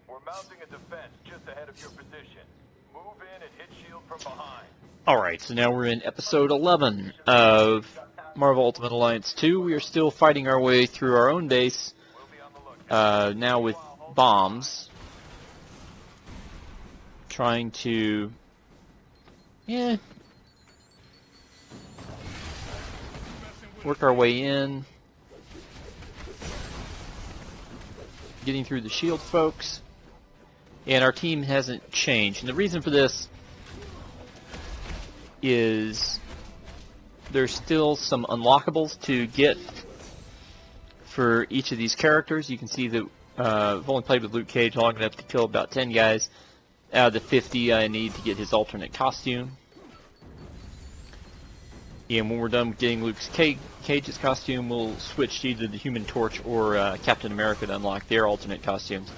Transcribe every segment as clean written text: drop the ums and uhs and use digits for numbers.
We're mounting a defense just ahead of your position. Move in and hit shield from behind. Alright, so now we're in episode 11 of Marvel Ultimate Alliance 2. We are still fighting our way through our own base, now with bombs. Trying to, work our way in. Getting through the shield folks. And our team hasn't changed. And the reason for this is there's still some unlockables to get for each of these characters. You can see that I've only played with Luke Cage long enough to kill about 10 guys out of the 50 I need to get his alternate costume. And when we're done with getting Luke Cage's costume, we'll switch to either the Human Torch or Captain America to unlock their alternate costumes.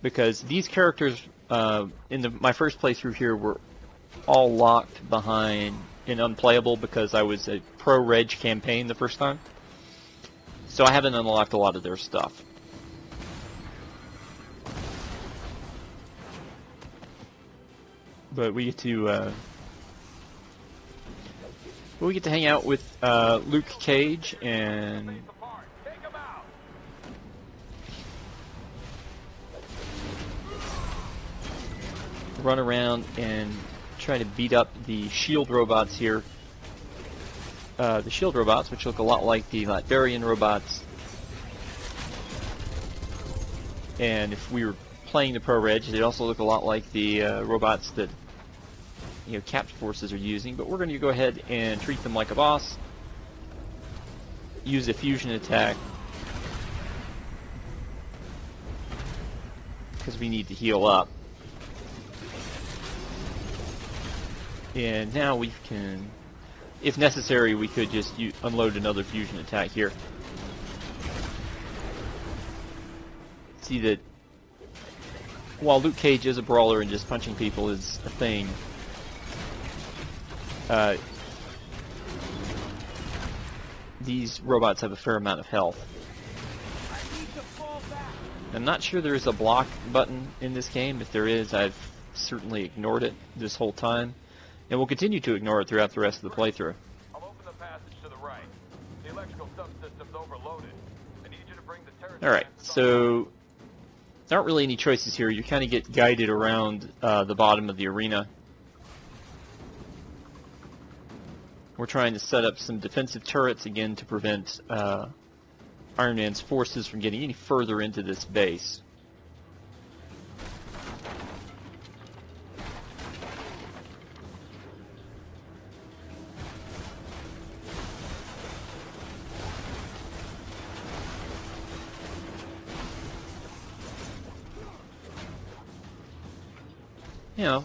Because these characters in my first playthrough here were all locked behind and unplayable because I was a pro-reg campaign the first time. So I haven't unlocked a lot of their stuff. But we get to hang out with Luke Cage and run around and try to beat up the shield robots here. The shield robots, which look a lot like the Latvian robots. And if we were playing the Pro Reg, they'd also look a lot like the robots that Cap's forces are using. But we're going to go ahead and treat them like a boss. Use a fusion attack because we need to heal up. And now we can, if necessary, we could just unload another fusion attack here. See that while Luke Cage is a brawler and just punching people is a thing, these robots have a fair amount of health. I'm not sure there is a block button in this game. If there is, I've certainly ignored it this whole time. And we'll continue to ignore it throughout the rest of the playthrough. I'll open the passage to the right. The electrical subsystem's overloaded. I need you to bring the turret. Alright, so there aren't really any choices here. You kind of get guided around the bottom of the arena. We're trying to set up some defensive turrets again to prevent Iron Man's forces from getting any further into this base.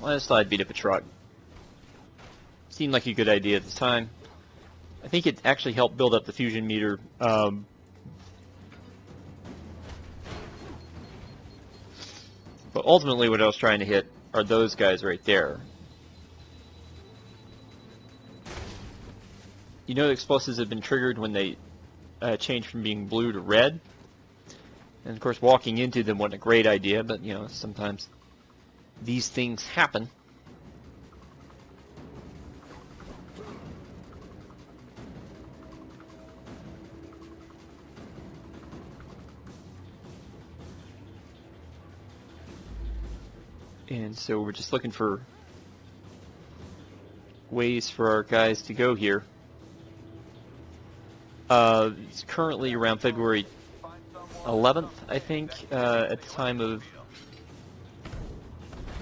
I just thought I'd beat up a truck. Seemed like a good idea at the time. I think it actually helped build up the fusion meter. But ultimately what I was trying to hit are those guys right there. The explosives have been triggered when they change from being blue to red. And of course walking into them wasn't a great idea, but sometimes these things happen. And so we're just looking for ways for our guys to go here. It's currently around February 11th, I think, at the time of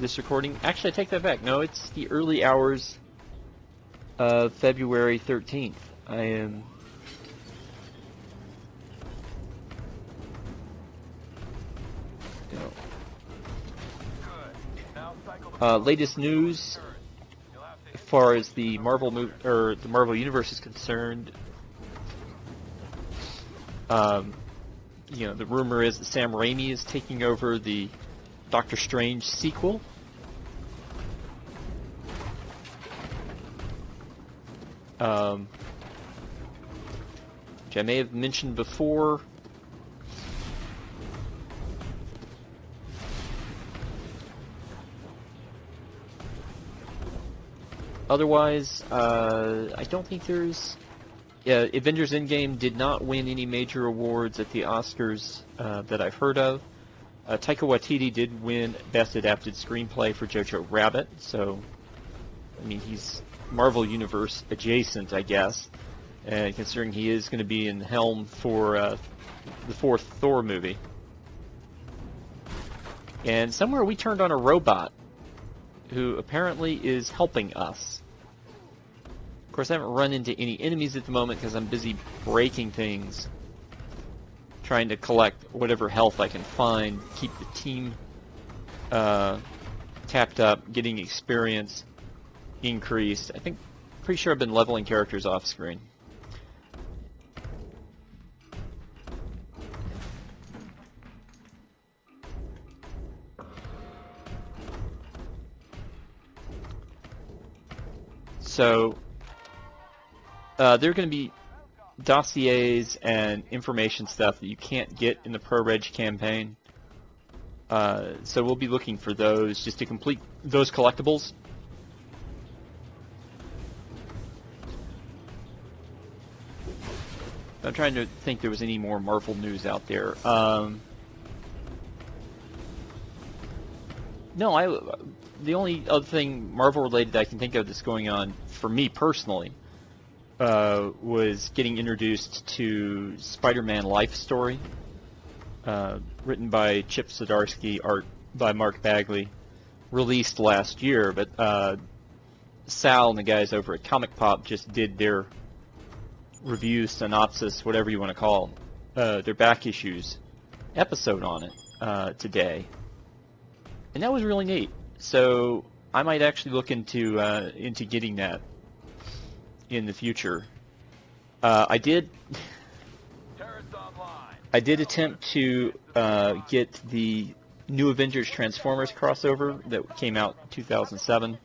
this recording. Actually, I take that back. No, it's the early hours of February 13th. I am... latest news as far as the Marvel the Marvel Universe is concerned. The rumor is that Sam Raimi is taking over the Doctor Strange sequel. Which I may have mentioned before. Otherwise, I don't think there's... Yeah, Avengers Endgame did not win any major awards at the Oscars that I've heard of. Taika Waititi did win Best Adapted Screenplay for Jojo Rabbit, so, I mean, he's Marvel Universe adjacent, I guess, considering he is going to be in the helm for the fourth Thor movie. And somewhere we turned on a robot who apparently is helping us. Of course, I haven't run into any enemies at the moment because I'm busy breaking things, trying to collect whatever health I can find, keep the team tapped up, getting experience increased. Pretty sure I've been leveling characters off screen. So there are going to be dossiers and information stuff that you can't get in the ProReg campaign. So we'll be looking for those just to complete those collectibles. I'm trying to think there was any more Marvel news out there. No, the only other thing Marvel related I can think of that's going on for me personally was getting introduced to Spider-Man Life Story, written by Chip Zdarsky, art by Mark Bagley, released last year, but Sal and the guys over at Comic Pop just did their review, synopsis, whatever you want to call their back issues episode on it today. And that was really neat. So I might actually look into getting that in the future. I did attempt to get the New Avengers Transformers crossover that came out in 2007.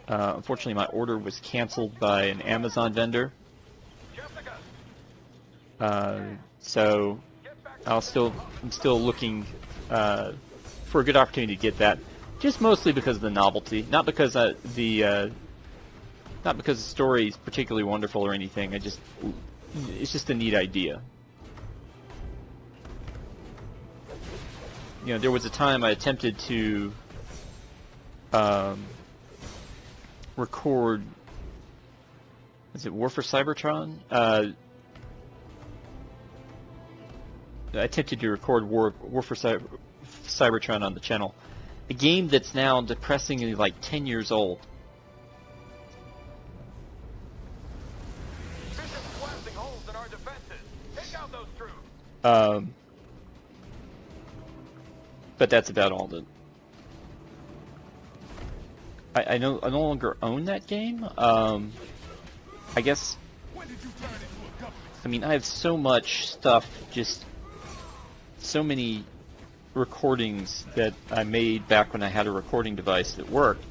Unfortunately, my order was canceled by an Amazon vendor. So I'm still looking for a good opportunity to get that, just mostly because of the novelty, not because the story is particularly wonderful or anything. It's just a neat idea. You know, there was a time I attempted to record, is it War for Cybertron? I attempted to record War for Cybertron on the channel, a game that's now depressingly like 10 years old. But that's about all that. I no longer own that game. I guess. I mean, I have so much stuff, just so many recordings that I made back when I had a recording device that worked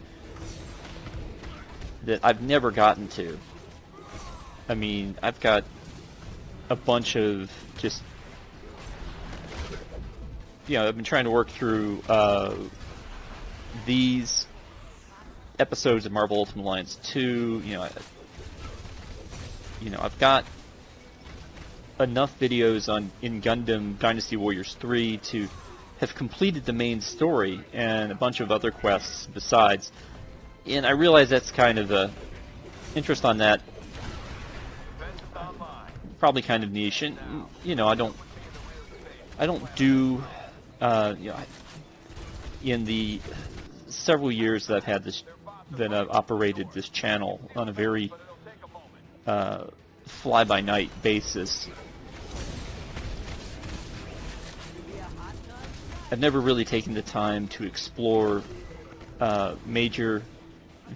that I've never gotten to. I mean, I've got a bunch of just, I've been trying to work through these episodes of Marvel Ultimate Alliance 2. I've got enough videos in Gundam Dynasty Warriors 3 to have completed the main story and a bunch of other quests besides. And I realize that's kind of the interest on that, probably kind of niche. And I don't do in the several years that I've had this, that I've operated this channel on a very fly-by-night basis, I've never really taken the time to explore major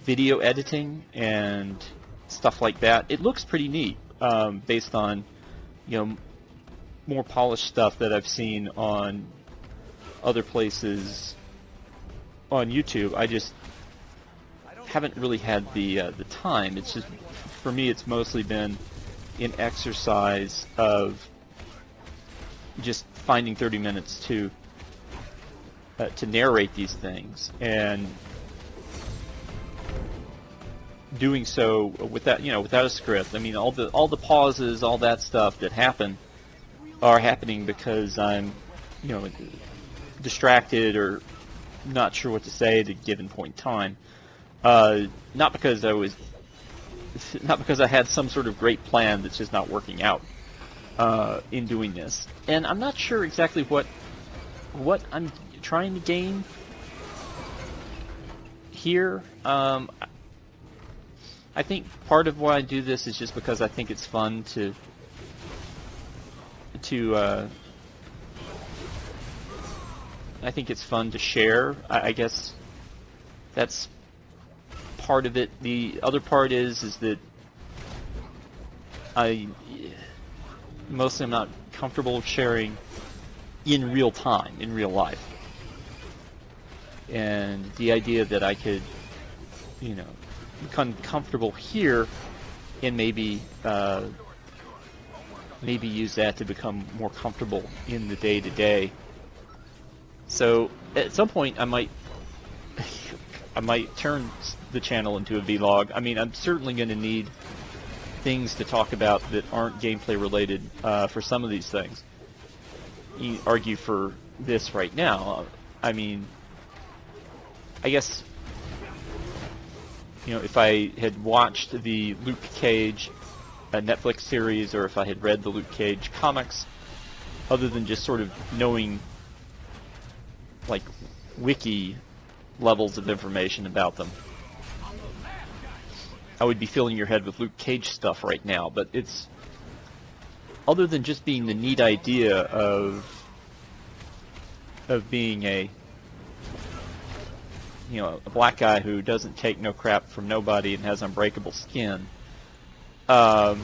video editing and stuff like that. It looks pretty neat based on more polished stuff that I've seen on other places on YouTube. I just haven't really had the time. It's just, for me, it's mostly been an exercise of just finding 30 minutes to narrate these things, and doing so without, without a script. I mean, all the pauses, all that stuff that happen are happening because I'm, distracted or not sure what to say at a given point in time. Not because I had some sort of great plan that's just not working out in doing this. And I'm not sure exactly what I'm trying to gain here. I think part of why I do this is just because I think it's fun to I think it's fun to share. I guess that's part of it. The other part is that mostly I'm not comfortable sharing in real time, in real life. And the idea that I could, become comfortable here and maybe use that to become more comfortable in the day-to-day. So at some point I might turn the channel into a vlog. I mean, I'm certainly going to need things to talk about that aren't gameplay related for some of these things. You argue for this right now. I mean, I guess, if I had watched the Luke Cage Netflix series, or if I had read the Luke Cage comics, other than just sort of knowing, like, wiki levels of information about them, I would be filling your head with Luke Cage stuff right now. But it's, other than just being the neat idea of being a black guy who doesn't take no crap from nobody and has unbreakable skin. I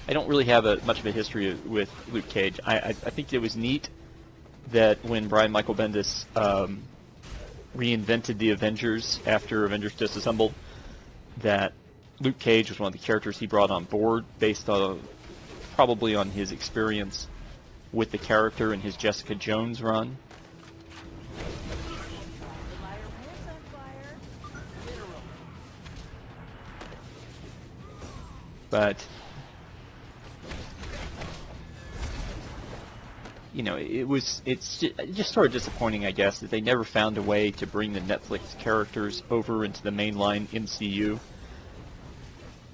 don't really have much of a history with Luke Cage. I think it was neat that when Brian Michael Bendis reinvented the Avengers after Avengers Disassembled, that Luke Cage was one of the characters he brought on board based on probably on his experience with the character in his Jessica Jones run. But it's just sort of disappointing, I guess, that they never found a way to bring the Netflix characters over into the mainline MCU.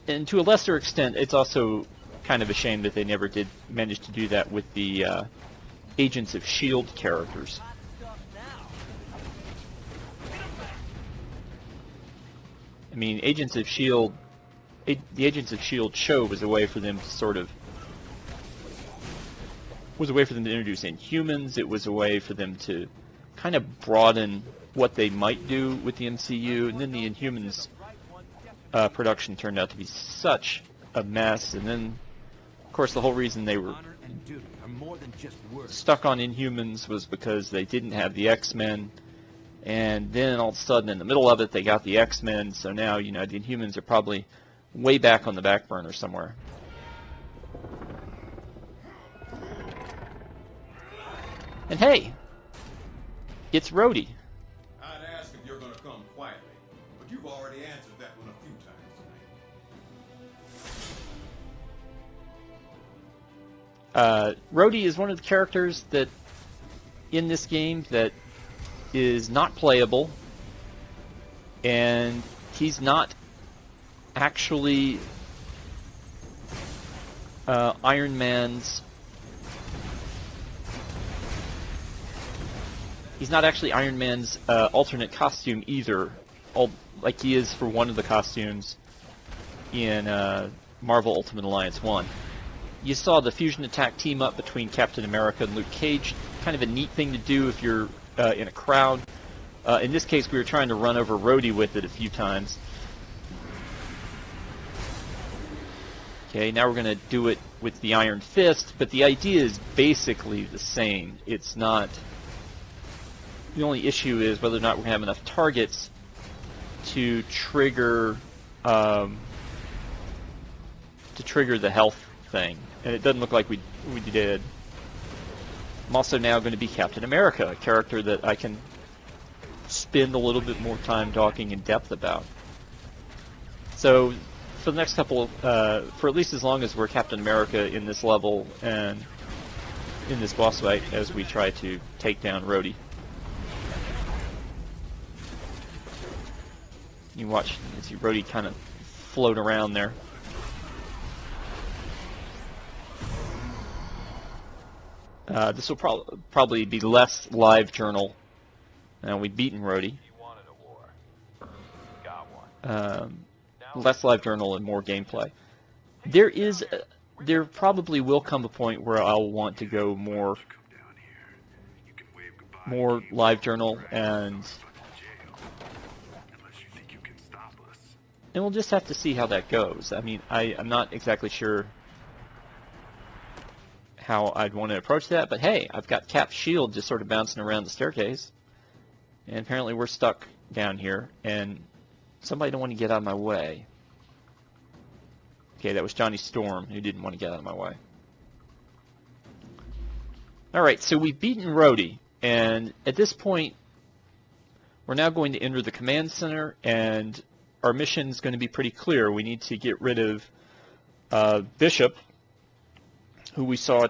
And to a lesser extent, it's also kind of a shame that they never did manage to do that with the Agents of S.H.I.E.L.D. characters. I mean, the Agents of S.H.I.E.L.D. show was a way for them to sort of introduce Inhumans. It was a way for them to kind of broaden what they might do with the MCU, and then the Inhumans production turned out to be such a mess. And then, of course, the whole reason they were stuck on Inhumans was because they didn't have the X-Men, and then all of a sudden, in the middle of it, they got the X-Men. So now, the Inhumans are probably way back on the back burner somewhere. And hey, it's Rhodey. I'd ask if you're going to come quietly, but you've already answered that one a few times tonight. Rhodey is one of the characters that in this game that is not playable, and he's not actually Iron Man's. He's not actually Iron Man's alternate costume either, like he is for one of the costumes in Marvel Ultimate Alliance 1. You saw the fusion attack team up between Captain America and Luke Cage, kind of a neat thing to do if you're in a crowd. In this case, we were trying to run over Rhodey with it a few times. Okay, now we're going to do it with the Iron Fist, but the idea is basically the same. It's not... The only issue is whether or not we're going to have enough targets to trigger the health thing, and it doesn't look like we did. I'm also now going to be Captain America, a character that I can spend a little bit more time talking in depth about. So for the next couple, for at least as long as we're Captain America in this level and in this boss fight, as we try to take down Rhodey. You watch, you see Rhodey kind of float around there. This will probably be less live journal. Now we've beaten Rhodey. You wanted a war. You got one. Less live journal and more gameplay. There probably will come a point where I'll want to go more live journal, and we'll just have to see how that goes. I mean, I'm not exactly sure how I'd want to approach that, but hey, I've got Cap's shield just sort of bouncing around the staircase, and apparently we're stuck down here, and somebody don't want to get out of my way. Okay, that was Johnny Storm who didn't want to get out of my way. Alright, so we've beaten Rhodey, and at this point we're now going to enter the command center, and our mission is going to be pretty clear. We need to get rid of Bishop, who we saw